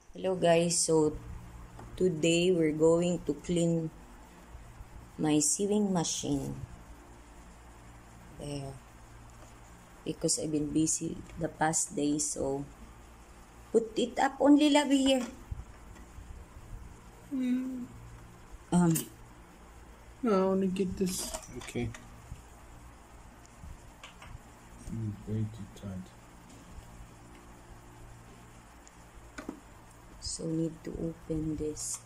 Hello guys, so today we're going to clean my sewing machine there because I've been busy the past days, so put it up only Labi here. No, I want to get this. Okay. Way too tight. So need to open this.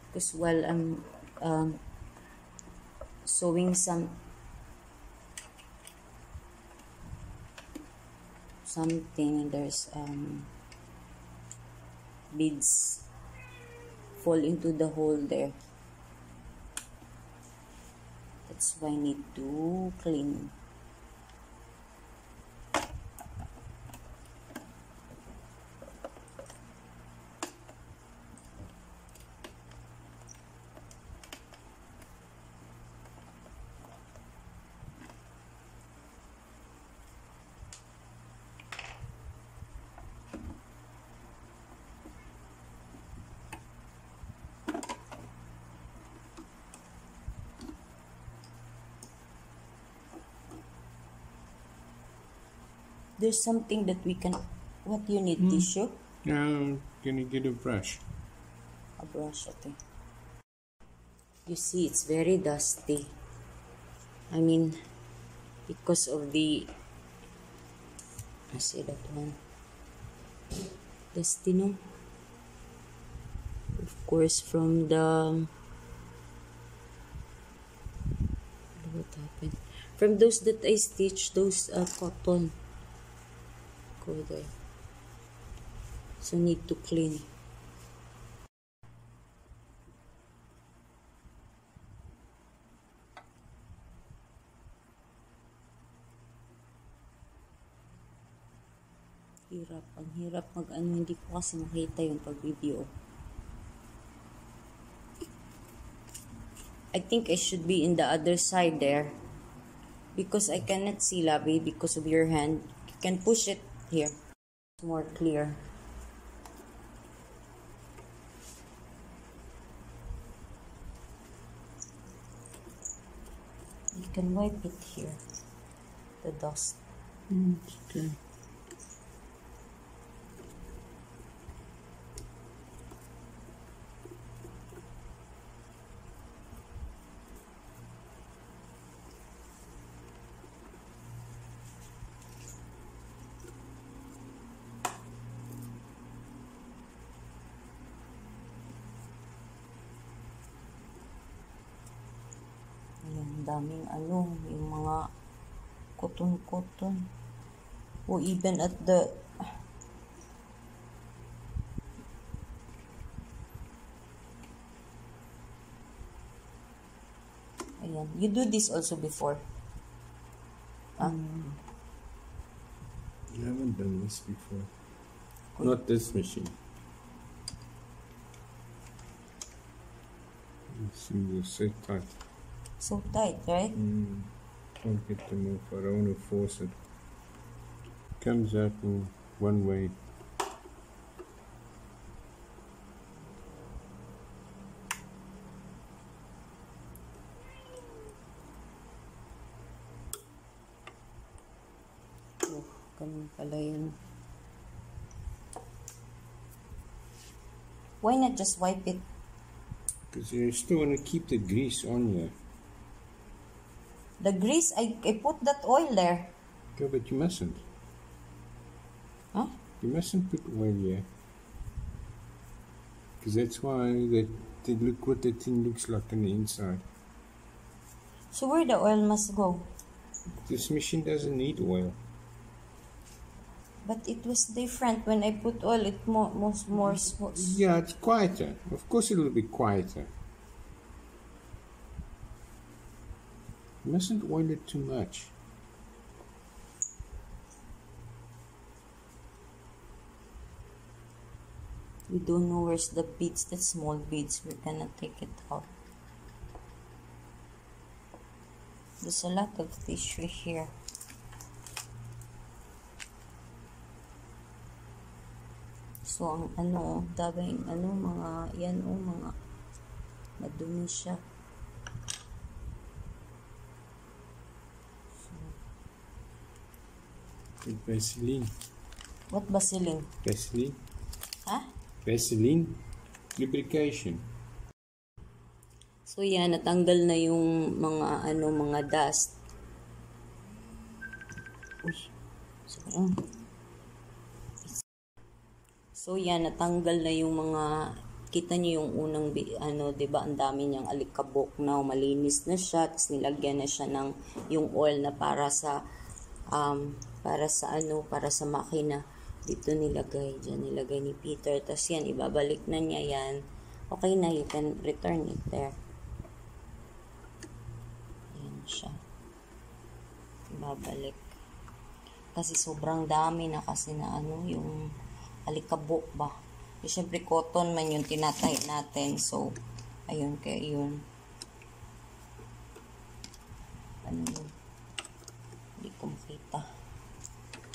Because while I'm sewing something, there's beads fall into the hole there. That's why I need to clean. There's something that we can. What you need? Tissue? Now I'm gonna get a brush. A brush, okay. You see, it's very dusty. I mean, because of the. I say that one. Dusty, no? Of course, from the. What happened? From those that I stitched, those cotton. Go there. So need to clean. Hirap. Ang hirap mag-ano. Hindi ko kasi makita yung pag-video. I think I should be in the other side there. Because I cannot see, Labi, because of your hand. You can push it here. It's more clear. You can wipe it here. The dust. Okay. Ayan, daming ano, yung mga cotton. O even at the ayan. You do this also before? I haven't done this before. Not this machine. Let's see, it's so tight. So tight, right? Can't get to move. I don't want to force it. Comes out in one way. Oh, ganun pala yun. Why not just wipe it? Because you still want to keep the grease on you. The grease, I put that oil there. Okay, but you mustn't. Huh? You mustn't put oil here. Because that's why they look what the thing looks like on the inside. So where the oil must go? This machine doesn't need oil. But it was different when I put oil. It was more smooth. Yeah, it's quieter. Of course it'll be quieter. You mustn't oil it too much. We don't know where's the beads, the small beads. We're gonna take it out. There's a lot of tissue here. So, ang daming mga, yan mga madumi siya. Vaseline. What Vaseline? Vaseline. Ha? Vaseline. Lubrication. So, yan, natanggal na yung mga, mga dust. Uy, sobrang. So, yan, natanggal na yung mga, kita nyo yung unang, 'di ba, ang dami niyang alikabok na, malinis na siya, tapos nilagyan na siya ng yung oil na para sa makina. Dito nilagay, dyan nilagay ni Peter, tapos yan, ibabalik na niya yan. Okay na, you can return it there. Ayan siya. Ibabalik. Kasi sobrang dami na kasi na yung alikabok ba. E, syempre cotton man yung tinatay natin. So, ayun, kaya yun. Hindi ko makita.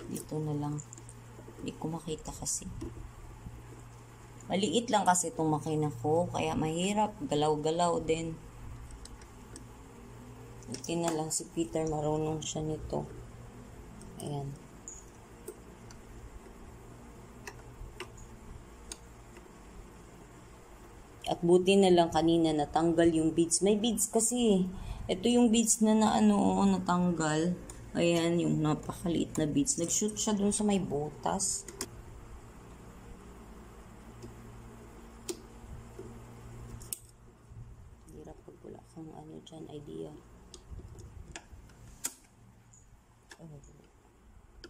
Dito na lang. Hindi ko makita kasi. Maliit lang kasi itong makina ko. Kaya mahirap. Galaw-galaw din. Buti na lang si Peter, marunong siya nito. Ayan. At buti na lang kanina natanggal yung beads. May beads kasi. Ito yung beads na natanggal. Ayan, yung napakaliit na beads. Nag-shoot siya dun sa may butas. Hirap pag wala kang dyan, idea.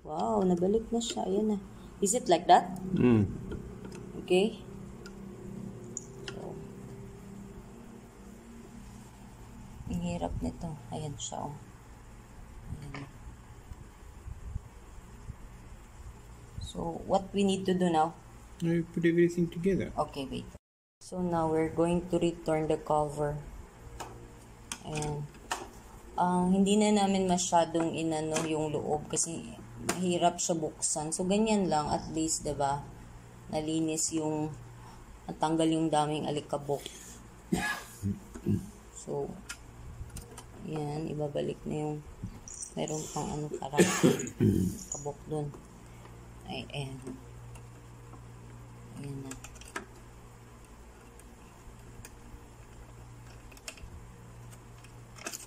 Wow, nabalik na siya. Ayan na. Is it like that? Okay. Ang hirap nito. Ayan siya, Ayan. So, what we need to do now? Now you put everything together. Okay, wait. So, now we're going to return the cover. Ayan. Hindi na namin masyadong yung loob kasi mahirap siya buksan. So, ganyan lang. At least, diba? Nalinis natanggal yung daming alikabok. So, yan, ibabalik na yung meron pang parang kabok dun. Ay, ayan. Ayan na.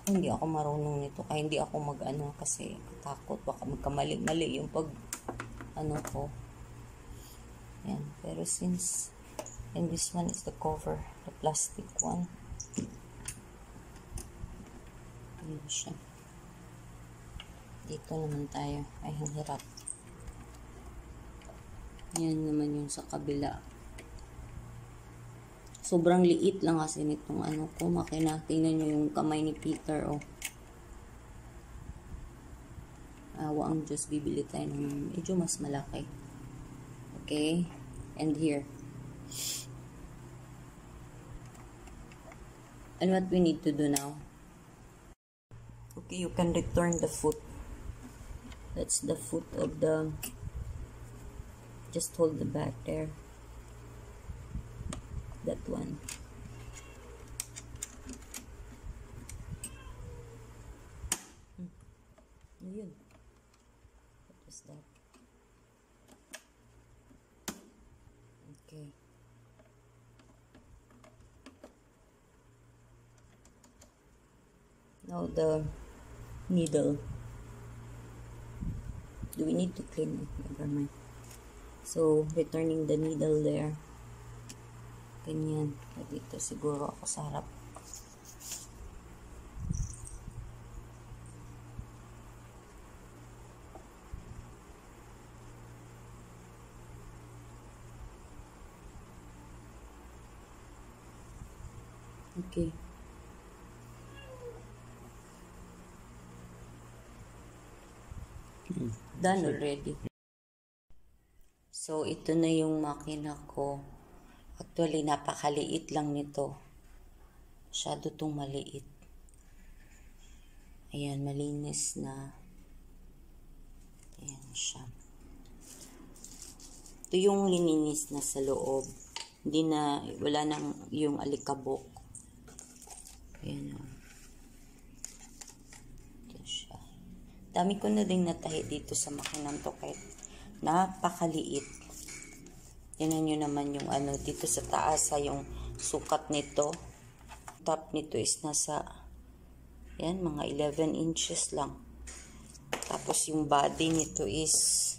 Hindi ako marunong nito. Kaya hindi ako kasi takot. Baka magkamali-mali yung ko. Ayan. Pero since, and this one is the cover. The plastic one. Ayan siya. Dito naman tayo. Ay, ang hirap. Yan naman yung sa kabila. Sobrang liit lang kasi nitong ko, makina. Tingnan nyo yung kamay ni Peter, Awa ang Diyos, bibili tayo ng medyo mas malaki. Okay? And here. And what we need to do now? Okay, you can return the foot. That's the foot of just hold the back there. That one. Yun. What was that? Okay. Now the needle. Do we need to clean it? Never mind. So, returning the needle there. Ganyan. Dito siguro ako sa harap. Okay. Done already. So, ito na yung makina ko. Actually, napakaliit lang nito. Masyado itong maliit. Ayan, malinis na. Ayan siya. Ito yung lininis na sa loob. Hindi na, wala nang yung alikabok. Ayan o. Ito siya. Dami ko na din natahi dito sa makinang to kahit napakaliit. Tingnan nyo naman yung ano dito sa taas yung sukat nito. Top nito is nasa yan, mga 11 inches lang. Tapos yung body nito is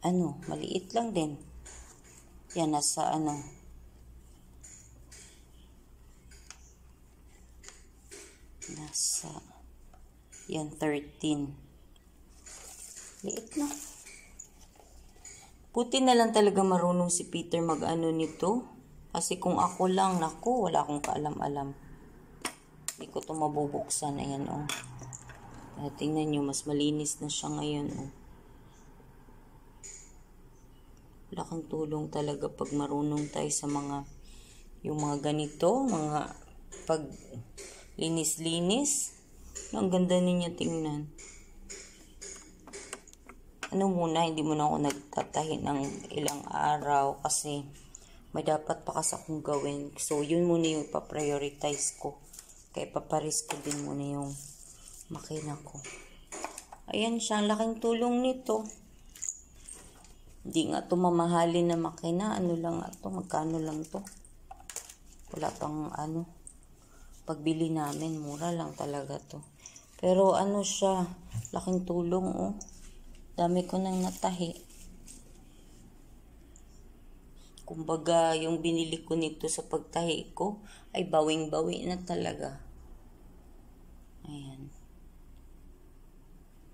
ano, maliit lang din. Yan, nasa ano nasa yan 13. Liit na. Buti na lang talaga marunong si Peter mag-ano nito. Kasi kung ako lang, naku, wala akong kaalam-alam. Hindi ko ito mabubuksan. Ayan, oh. Tingnan nyo, mas malinis na siya ngayon, oh. Wala kang tulong talaga pag marunong tayo sa mga, yung mga ganito, mga pag linis-linis. Ang ganda ninyo tingnan. Ano muna, hindi muna ako nagtatahi ng ilang araw kasi may dapat pa kasi akong gawin. So, yun muna yung ipaprioritize ko. Kaya paparis ko din muna yung makina ko. Ayan siya, laking tulong nito. Hindi nga ito mamahalin na makina. Ano lang ito, magkano lang to. Wala pang ano. Pagbili namin, mura lang talaga to. Pero ano siya, laking tulong oh. Dami ko nang natahi. Kumbaga, yung binili ko nito sa pagtahi ko, ay bawing-bawi na talaga. Ayan.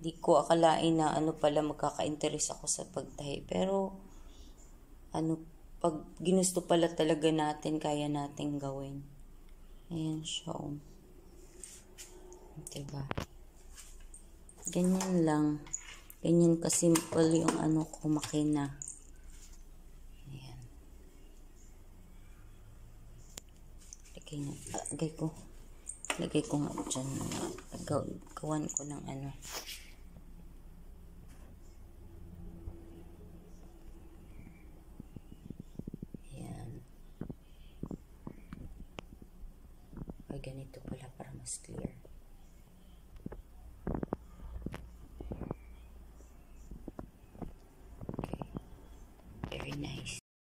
Di ko akalain na ano pala magkaka-interest ako sa pagtahi. Pero, ano, pag ginusto pala talaga natin, kaya natin gawin. Ayan siya, oh. Diba? Ganyan lang. Ganyan kasimple yung ano ko, makina. Ayan. Lagay ko nga dyan. Gawan ko ng ano. Ayan. Ay, ganito pala para mas clear.